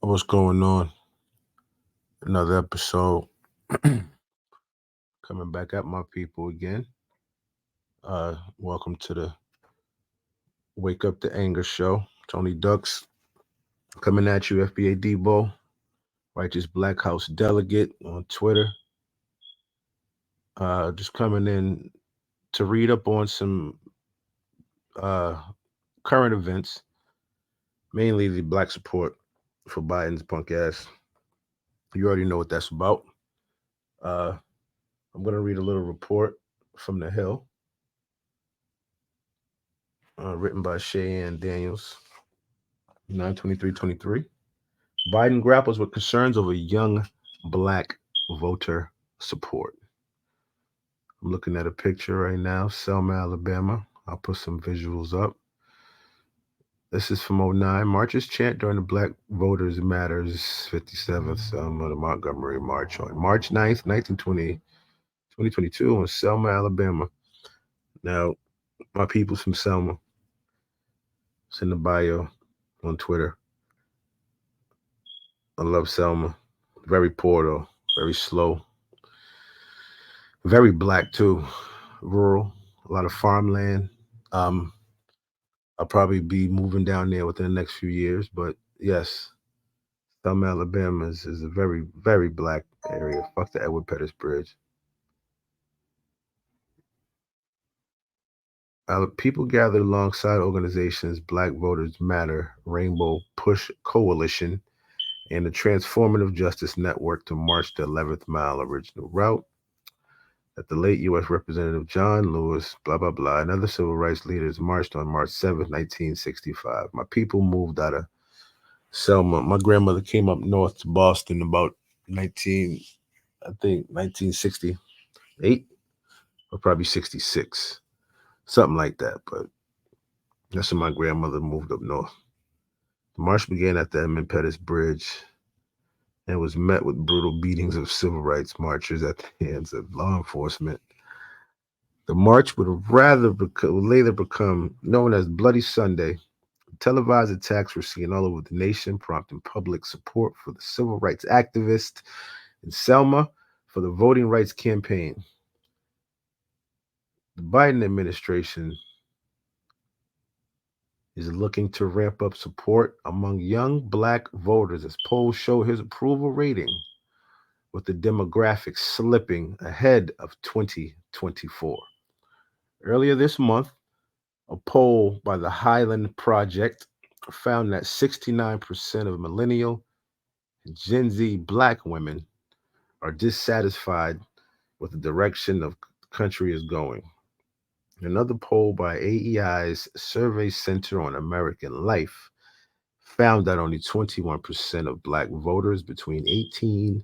What's going on? Another episode. Coming back at my people again. Welcome to the Wake Up the Anger show. Tony Ducks coming at you, FBA Debo, Righteous Black House Delegate on Twitter. Just coming in to read up on some uh, current events, mainly the black support for Biden's punk ass. You already know what that's about. Uh, I'm going to read a little report from the Hill, written by Cheyenne Daniels, 9/23/23. Biden grapples with concerns over young black voter support. I'm looking at a picture right now, Selma, Alabama. I'll put some visuals up. This is from '09. Marches chant during the Black Voters Matters 57th Selma the Montgomery March on March 9th, 2022 in Selma, Alabama. Now, my people's from Selma. It's in the bio on Twitter. I love Selma. Very poor though, very slow. Very black too, rural, a lot of farmland. Um, I'll probably be moving down there within the next few years, but yes, Selma, Alabama is a very, very black area. Fuck the Edward Pettus Bridge. People gathered alongside organizations Black Voters Matter, Rainbow Push Coalition, and the Transformative Justice Network to march the 11th mile original route that the late U.S. Representative John Lewis, blah, blah, blah, and other civil rights leaders marched on March 7th, 1965. My people moved out of Selma. My grandmother came up north to Boston about 1968 or probably 66, something like that. But that's when my grandmother moved up north. The march began at the Edmund Pettus Bridge and was met with brutal beatings of civil rights marchers at the hands of law enforcement. The march would later become known as Bloody Sunday. Televised attacks were seen all over the nation, prompting public support for the civil rights activist in Selma for the voting rights campaign. The Biden administration is looking to ramp up support among young black voters as polls show his approval rating, with the demographics slipping ahead of 2024. Earlier this month, a poll by the Highland Project found that 69% of millennial and Gen Z black women are dissatisfied with the direction the country is going. Another poll by AEI's Survey Center on American Life found that only 21% of black voters between 18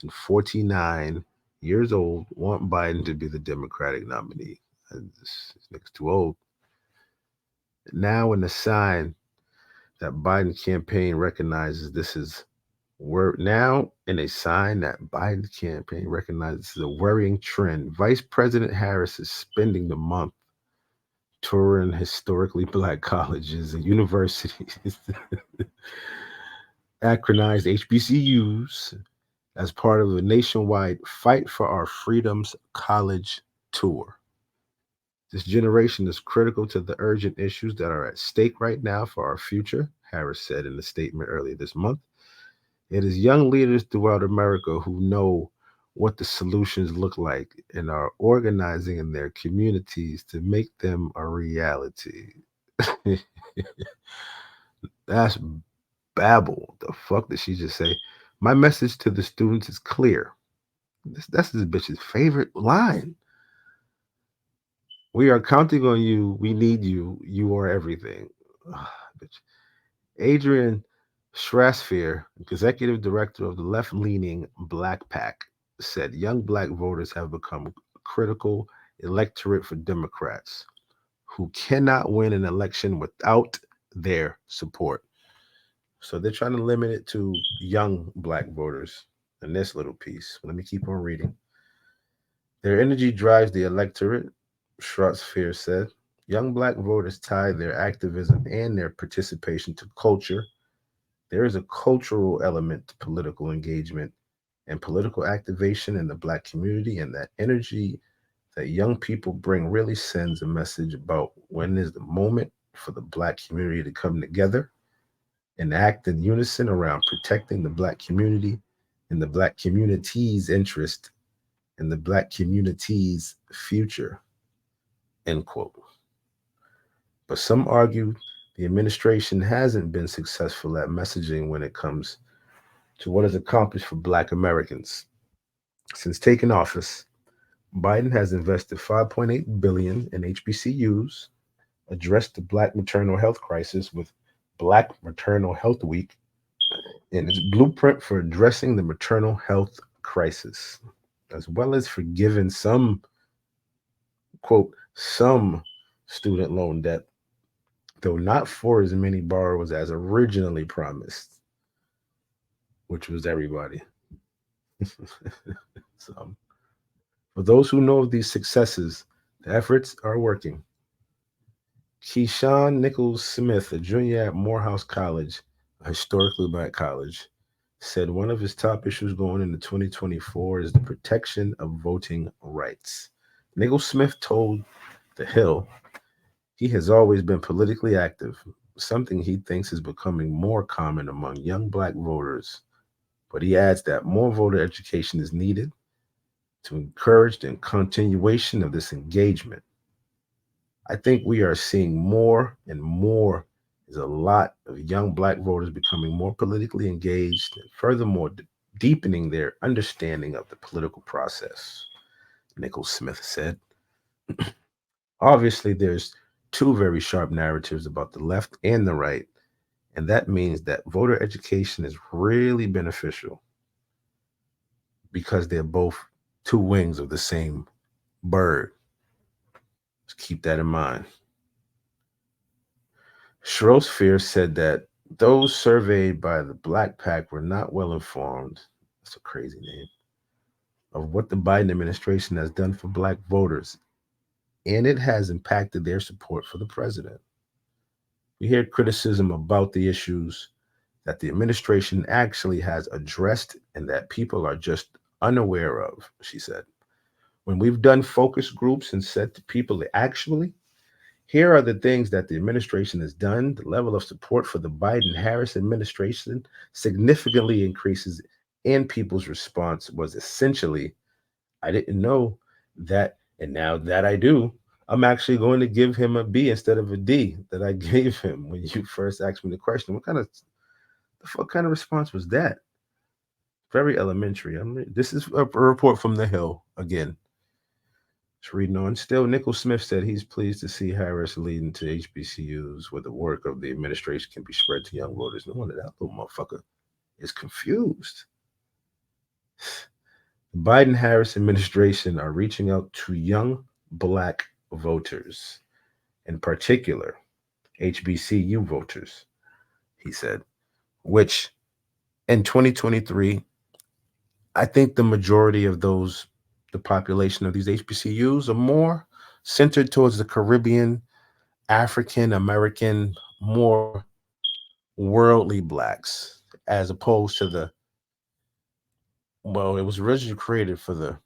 and 49 years old want Biden to be the Democratic nominee. This nigga's too old. Now, in a sign that Biden campaign recognizes this is a worrying trend. Vice President Harris is spending the month touring historically black colleges and universities, acronized HBCUs, as part of a nationwide Fight for Our Freedoms college tour. This generation is critical to the urgent issues that are at stake right now for our future, Harris said in a statement earlier this month. It is young leaders throughout America who know what the solutions look like and are organizing in their communities to make them a reality. That's babble. The fuck did she just say? My message to the students is clear. That's this bitch's favorite line. We are counting on you. We need you. You are everything. Ugh, bitch. Adrian Strasfier, executive director of the left leaning Black PAC, said young black voters have become a critical electorate for Democrats who cannot win an election without their support. So they're trying to limit it to young black voters in this little piece. Let me keep on reading. Their energy drives the electorate, Strasfier said. Young black voters tie their activism and their participation to culture there is a cultural element to political engagement and political activation in the Black community, and that energy that young people bring really sends a message about when is the moment for the Black community to come together and act in unison around protecting the Black community and the Black community's interest and the Black community's future. End quote. But some argue the administration hasn't been successful at messaging when it comes to what is accomplished for Black Americans. Since taking office, Biden has invested 5.8 billion in HBCUs, addressed the Black maternal health crisis with Black Maternal Health Week, and its blueprint for addressing the maternal health crisis, as well as forgiving some, quote, some student loan debt, though not for as many borrowers as originally promised, which was everybody. So, for those who know of these successes, the efforts are working. Keyshawn Nichols Smith, a junior at Morehouse College, a historically black college, said one of his top issues going into 2024 is the protection of voting rights. Nichols Smith told The Hill he has always been politically active, something he thinks is becoming more common among young black voters. But he adds that more voter education is needed to encourage the continuation of this engagement. I think we are seeing more and more is a lot of young black voters becoming more politically engaged and furthermore deepening their understanding of the political process, Nichols Smith said. Obviously, there's two very sharp narratives about the left and the right, and that means that voter education is really beneficial because they're both two wings of the same bird. Let's keep that in mind. Schroesfer said that those surveyed by the Black Pact were not well informed. That's a crazy name. Of what the Biden administration has done for black voters, and it has impacted their support for the president. We hear criticism about the issues that the administration actually has addressed and that people are just unaware of, she said. When we've done focus groups and said to people, actually, here are the things that the administration has done. The level of support for the Biden Harris administration significantly increases, and people's response was essentially, I didn't know that. And now that I do, I'm actually going to give him a B instead of a D that I gave him when you first asked me the question. What kind of response was that? Very elementary. I mean, this is a report from The Hill again. Just reading on. Still, Nichols Smith said he's pleased to see Harris leading to HBCUs where the work of the administration can be spread to young voters. No wonder that little motherfucker is confused. The Biden Harris administration are reaching out to young black voters, in particular HBCU voters, he said, which in 2023, I think the majority of the population of these HBCUs are more centered towards the Caribbean, African American, more worldly blacks, as opposed to well, it was originally created for the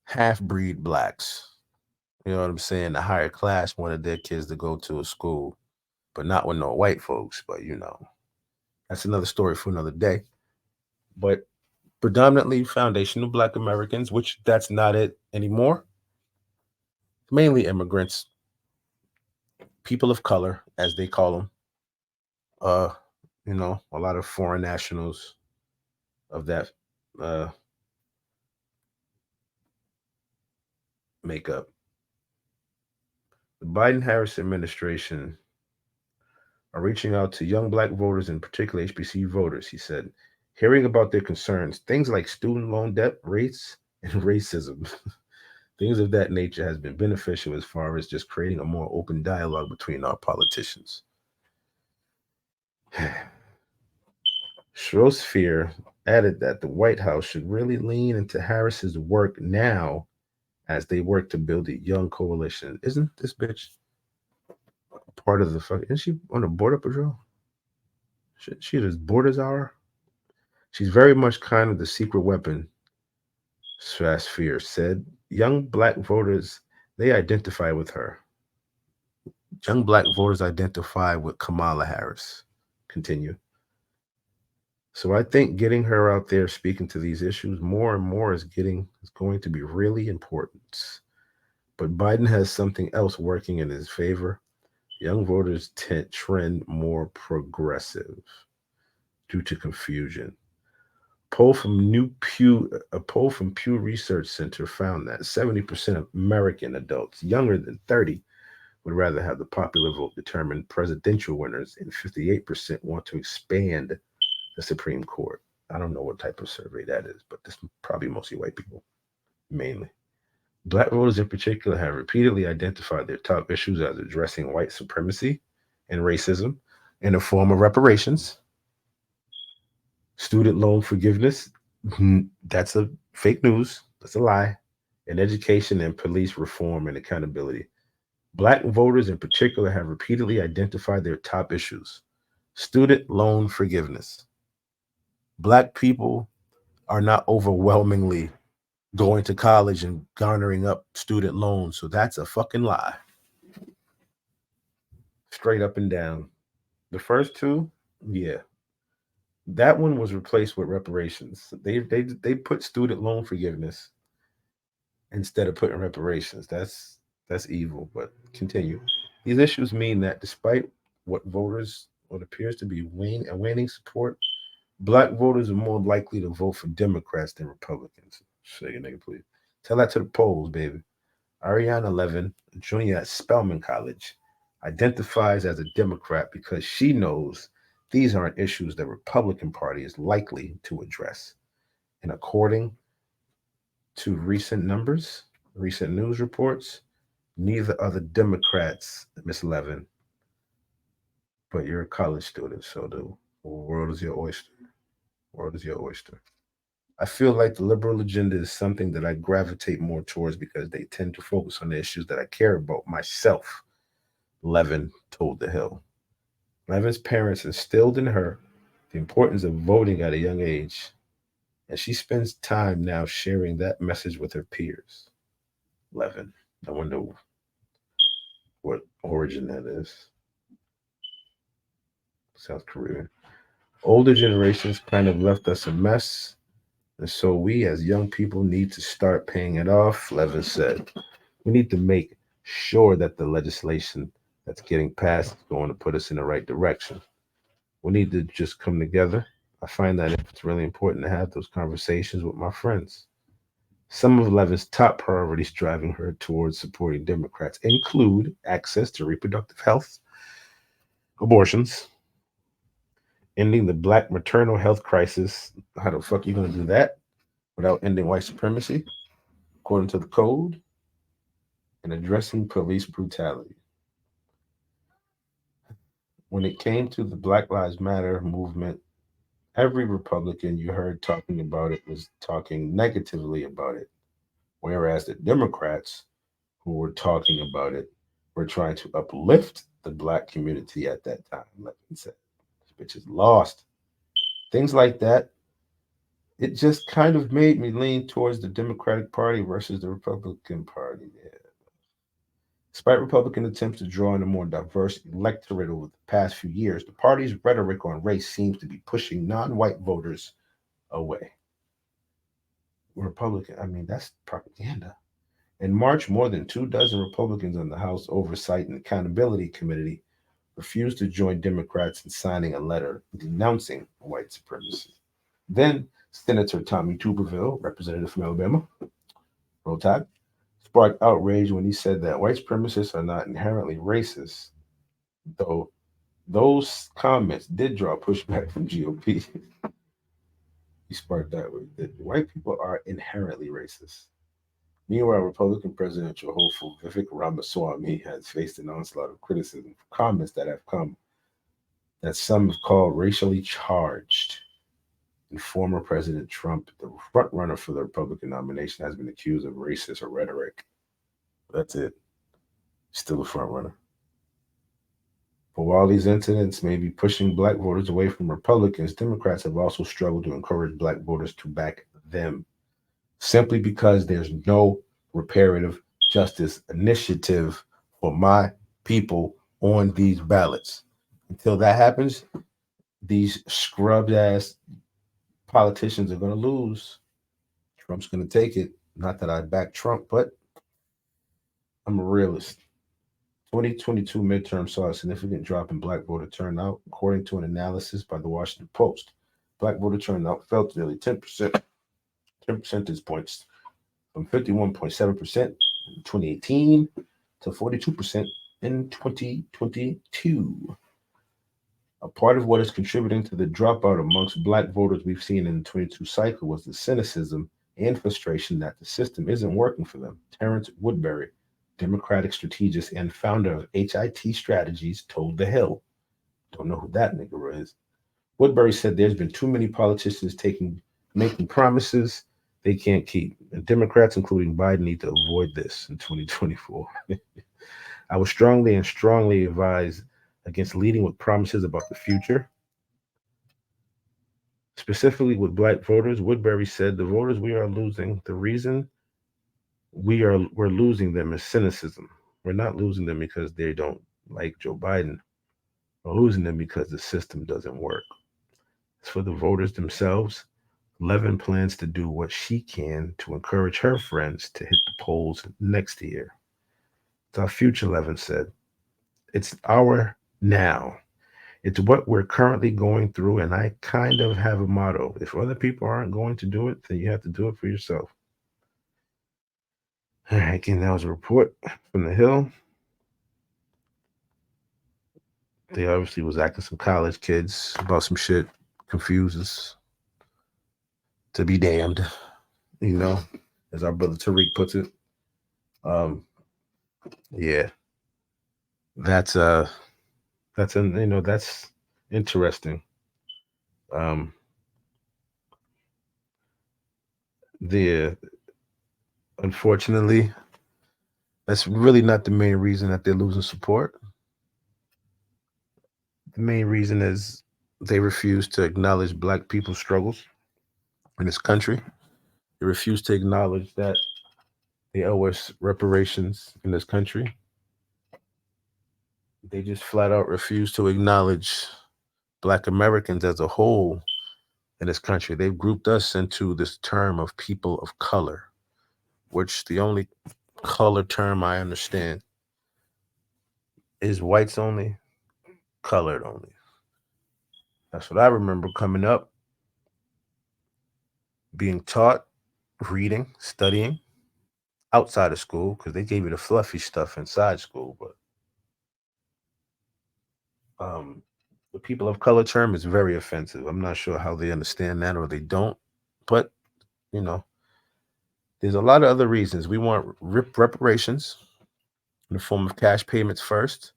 half breed blacks. You know what I'm saying? The higher class wanted their kids to go to a school, but not with no white folks. But that's another story for another day. But predominantly foundational black Americans, which that's not it anymore. Mainly immigrants, people of color, as they call them. Uh, a lot of foreign nationals of that uh makeup. The Biden Harris administration are reaching out to young black voters, in particular HBCU voters, he said, hearing about their concerns, things like student loan debt, race, and racism. Things of that nature has been beneficial as far as just creating a more open dialogue between our politicians. Schroesfer added that the White House should really lean into Harris's work now as they work to build a young coalition. Isn't this bitch part of the fuck? Isn't she on the border patrol? She as bored as our. She's very much kind of the secret weapon, Stratosphere said. Young black voters, they identify with her. Young black voters identify with Kamala Harris. Continue. So I think getting her out there speaking to these issues more and more is going to be really important. But Biden has something else working in his favor. Young voters trend more progressive due to confusion. A poll from Pew Research Center found that 70% of American adults younger than 30 would rather have the popular vote determine presidential winners, and 58% want to expand the Supreme Court. I don't know what type of survey that is, but this is probably mostly white people, mainly. Black voters in particular have repeatedly identified their top issues as addressing white supremacy and racism in the form of reparations, student loan forgiveness. That's a fake news. That's a lie. And education and police reform and accountability. Black voters in particular have repeatedly identified their top issues. Student loan forgiveness. Black people are not overwhelmingly going to college and garnering up student loans. So that's a fucking lie. Straight up and down. The first two, yeah. That one was replaced with reparations. They put student loan forgiveness instead of putting reparations. That's evil, but continue. These issues mean that despite what appears to be waning support, black voters are more likely to vote for Democrats than Republicans. Say your nigga, please. Tell that to the polls, baby. Ariana Levin, a junior at Spelman College, identifies as a Democrat because she knows these aren't issues the Republican Party is likely to address. And according to recent news reports, neither are the Democrats, Miss Levin, but you're a college student, so the world is your oyster. World is your oyster. I feel like the liberal agenda is something that I gravitate more towards because they tend to focus on the issues that I care about myself, Levin told The Hill. Levin's parents instilled in her the importance of voting at a young age, and she spends time now sharing that message with her peers. Levin. I wonder what origin that is. South Korean. Older generations kind of left us a mess, and so we as young people need to start paying it off, Levin said. We need to make sure that the legislation that's getting passed is going to put us in the right direction. We need to just come together. I find that it's really important to have those conversations with my friends. Some of Levin's top priorities driving her towards supporting Democrats include access to reproductive health, abortions, ending the black maternal health crisis. How the fuck are you going to do that without ending white supremacy, according to the code, and addressing police brutality? When it came to the Black Lives Matter movement, every Republican you heard talking about it was talking negatively about it, whereas the Democrats who were talking about it were trying to uplift the black community at that time. Like he said, this bitch is lost. Things like that. It just kind of made me lean towards the Democratic Party versus the Republican Party. Yeah. Despite Republican attempts to draw in a more diverse electorate over the past few years, the party's rhetoric on race seems to be pushing non white voters away. Republican, I mean, that's propaganda. In March, more than 2 dozen Republicans on the House Oversight and Accountability Committee refused to join Democrats in signing a letter denouncing white supremacy. Then, Senator Tommy Tuberville, representative from Alabama, roll tide, sparked outrage when he said that white supremacists are not inherently racist, though those comments did draw pushback from GOP. He sparked that way. That white people are inherently racist. Meanwhile, Republican presidential hopeful Vivek Ramaswamy has faced an onslaught of criticism for comments that have come that some have called racially charged. And former President Trump, the frontrunner for the Republican nomination, has been accused of racist rhetoric. That's it. Still a frontrunner. For while these incidents may be pushing black voters away from Republicans, Democrats have also struggled to encourage black voters to back them simply because there's no reparative justice initiative for my people on these ballots. Until that happens, these scrubbed ass politicians are going to lose. Trump's going to take it. Not that I back Trump, but I'm a realist. 2022 midterm saw a significant drop in black voter turnout, according to an analysis by the Washington Post. Black voter turnout fell to nearly 10%, 10 percentage points from 51.7% in 2018 to 42% in 2022. A part of what is contributing to the dropout amongst black voters we've seen in the 22 cycle was the cynicism and frustration that the system isn't working for them. Terrence Woodbury, Democratic strategist and founder of HIT Strategies, told The Hill. Don't know who that nigga is. Woodbury said there's been too many politicians making promises they can't keep. And Democrats, including Biden, need to avoid this in 2024. I would strongly advise against leading with promises about the future. Specifically with black voters, Woodbury said the voters we are losing, the reason we're losing them is cynicism. We're not losing them because they don't like Joe Biden. We're losing them because the system doesn't work. As for the voters themselves, Levin plans to do what she can to encourage her friends to hit the polls next year. It's our future, Levin said. It's our now. It's what we're currently going through, and I kind of have a motto. If other people aren't going to do it, then you have to do it for yourself. All right, again, that was a report from the Hill. They obviously was acting some college kids about some shit, confuses to be damned, you know, as our brother Tariq puts it. Um, yeah, that's that's interesting. Um, the Unfortunately, that's really not the main reason that they're losing support. The main reason is they refuse to acknowledge black people's struggles in this country. They refuse to acknowledge that they owe us reparations in this country. They just flat out refuse to acknowledge black Americans as a whole in this country. They've grouped us into this term of people of color, which the only color term I understand is whites only, colored only. That's what I remember coming up, being taught, reading, studying outside of school, because they gave you the fluffy stuff inside school. But um, the people of color term is very offensive. I'm not sure how they understand that or they don't. But, you know, there's a lot of other reasons. We want reparations in the form of cash payments first,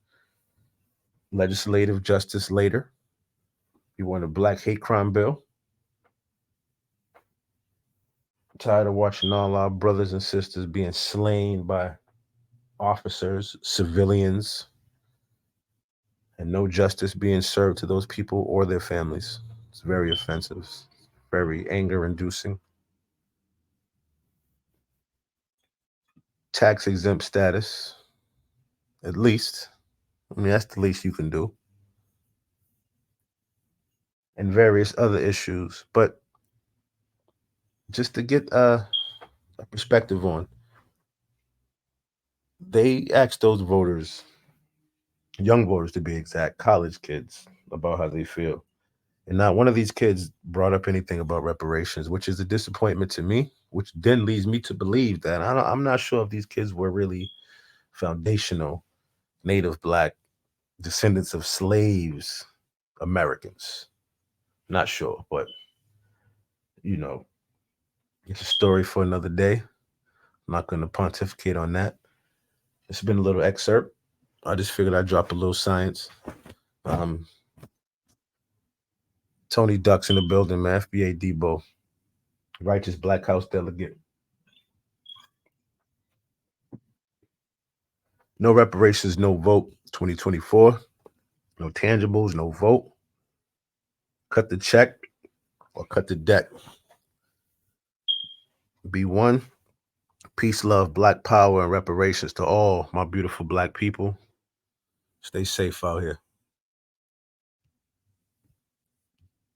legislative justice later. We want a black hate crime bill. Tired of watching all our brothers and sisters being slain by officers, civilians, and no justice being served to those people or their families. It's very offensive, very anger inducing. Tax exempt status, at least. I mean, that's the least you can do. And various other issues. But just to get a perspective on, they asked those voters, young voters to be exact, college kids, about how they feel. And not one of these kids brought up anything about reparations, which is a disappointment to me, which then leads me to believe that I'm not sure if these kids were really foundational, native black, descendants of slaves, Americans. Not sure, but you know, it's a story for another day. I'm not going to pontificate on that. It's been a little excerpt. I just figured I'd drop a little science. Um, Tony Duck's in the building, man. FBA Debo, righteous Black House delegate. No reparations, no vote. 2024. No tangibles, no vote. Cut the check or cut the debt. Be one. Peace, love, black power, and reparations to all my beautiful black people. Stay safe out here.